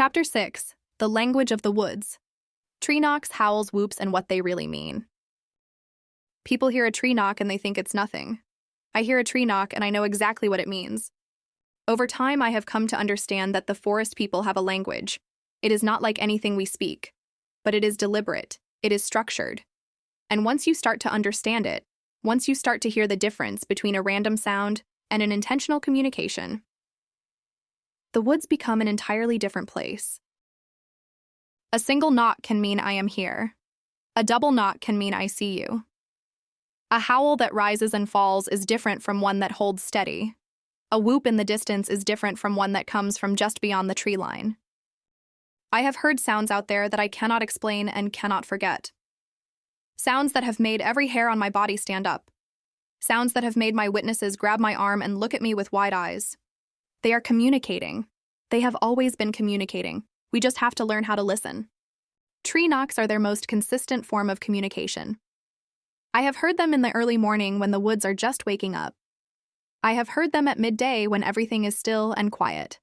Chapter 6. The Language of the Woods. Tree knocks, howls, whoops, and what they really mean. People hear a tree knock and they think it's nothing. I hear a tree knock and I know exactly what it means. Over time, I have come to understand that the forest people have a language. It is not like anything we speak, but it is deliberate, it is structured. And once you start to understand it, once you start to hear the difference between a random sound and an intentional communication, the woods become an entirely different place. A single knock can mean I am here. A double knock can mean I see you. A howl that rises and falls is different from one that holds steady. A whoop in the distance is different from one that comes from just beyond the tree line. I have heard sounds out there that I cannot explain and cannot forget. Sounds that have made every hair on my body stand up. Sounds that have made my witnesses grab my arm and look at me with wide eyes. They are communicating. They have always been communicating. We just have to learn how to listen. Tree knocks are their most consistent form of communication. I have heard them in the early morning when the woods are just waking up. I have heard them at midday when everything is still and quiet.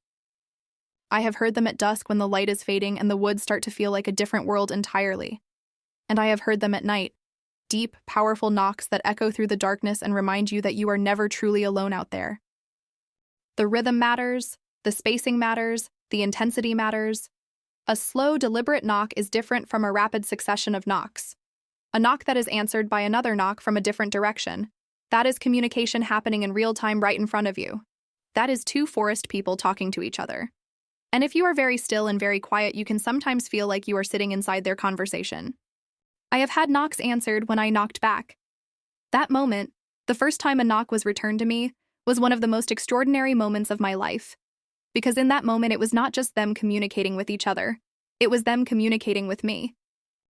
I have heard them at dusk when the light is fading and the woods start to feel like a different world entirely. And I have heard them at night, deep, powerful knocks that echo through the darkness and remind you that you are never truly alone out there. The rhythm matters, the spacing matters, the intensity matters. A slow, deliberate knock is different from a rapid succession of knocks. A knock that is answered by another knock from a different direction. That is communication happening in real time right in front of you. That is two forest people talking to each other. And if you are very still and very quiet, you can sometimes feel like you are sitting inside their conversation. I have had knocks answered when I knocked back. That moment, the first time a knock was returned to me, was one of the most extraordinary moments of my life. Because in that moment, it was not just them communicating with each other. It was them communicating with me.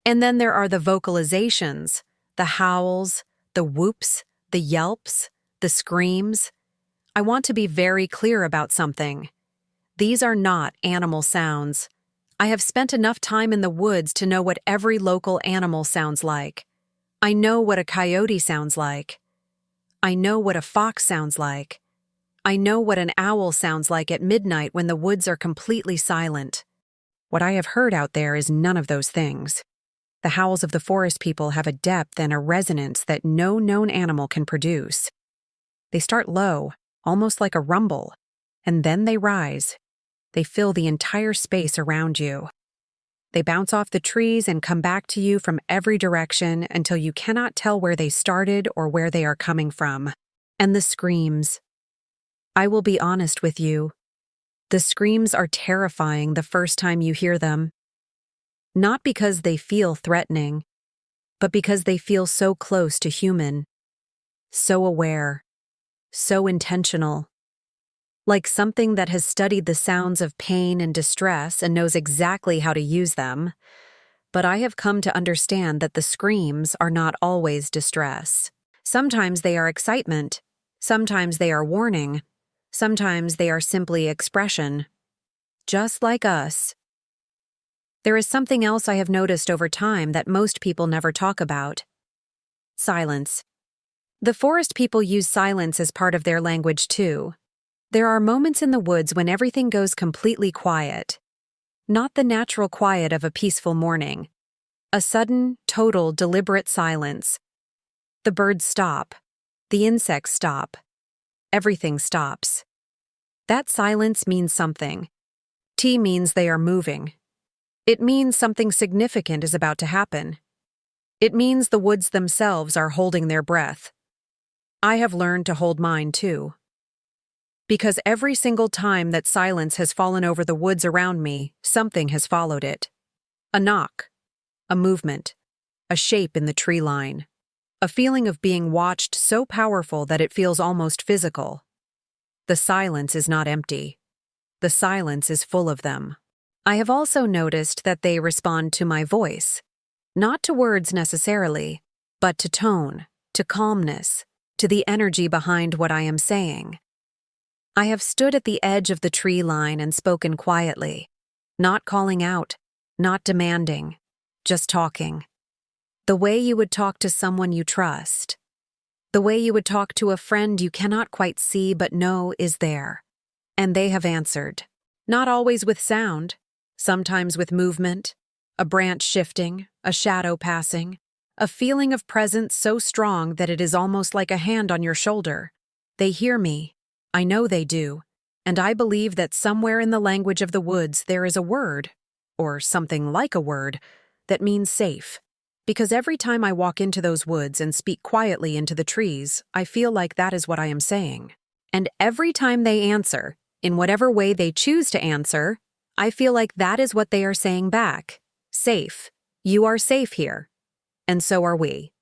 And then there are the vocalizations, the howls, the whoops, the yelps, the screams. I want to be very clear about something. These are not animal sounds. I have spent enough time in the woods to know what every local animal sounds like. I know what a coyote sounds like. I know what a fox sounds like. I know what an owl sounds like at midnight when the woods are completely silent. What I have heard out there is none of those things. The howls of the forest people have a depth and a resonance that no known animal can produce. They start low, almost like a rumble, and then they rise. They fill the entire space around you. They bounce off the trees and come back to you from every direction until you cannot tell where they started or where they are coming from. And the screams. I will be honest with you. The screams are terrifying the first time you hear them. Not because they feel threatening, but because they feel so close to human, so aware, so intentional. Like something that has studied the sounds of pain and distress and knows exactly how to use them. But I have come to understand that the screams are not always distress. Sometimes they are excitement. Sometimes they are warning. Sometimes they are simply expression. Just like us. There is something else I have noticed over time that most people never talk about. Silence. The forest people use silence as part of their language too. There are moments in the woods when everything goes completely quiet. Not the natural quiet of a peaceful morning. A sudden, total, deliberate silence. The birds stop. The insects stop. Everything stops. That silence means something. T means they are moving. It means something significant is about to happen. It means the woods themselves are holding their breath. I have learned to hold mine too. Because every single time that silence has fallen over the woods around me, something has followed it. A knock, a movement, a shape in the tree line, a feeling of being watched so powerful that it feels almost physical. The silence is not empty. The silence is full of them. I have also noticed that they respond to my voice, not to words necessarily, but to tone, to calmness, to the energy behind what I am saying. I have stood at the edge of the tree line and spoken quietly, not calling out, not demanding, just talking. The way you would talk to someone you trust. The way you would talk to a friend you cannot quite see but know is there. And they have answered. Not always with sound. sometimes with movement, a branch shifting, a shadow passing, a feeling of presence so strong that it is almost like a hand on your shoulder. They hear me. I know they do. And I believe that somewhere in the language of the woods there is a word, or something like a word, that means safe. Because every time I walk into those woods and speak quietly into the trees, I feel like that is what I am saying. And every time they answer, in whatever way they choose to answer, I feel like that is what they are saying back. Safe. You are safe here. And so are we.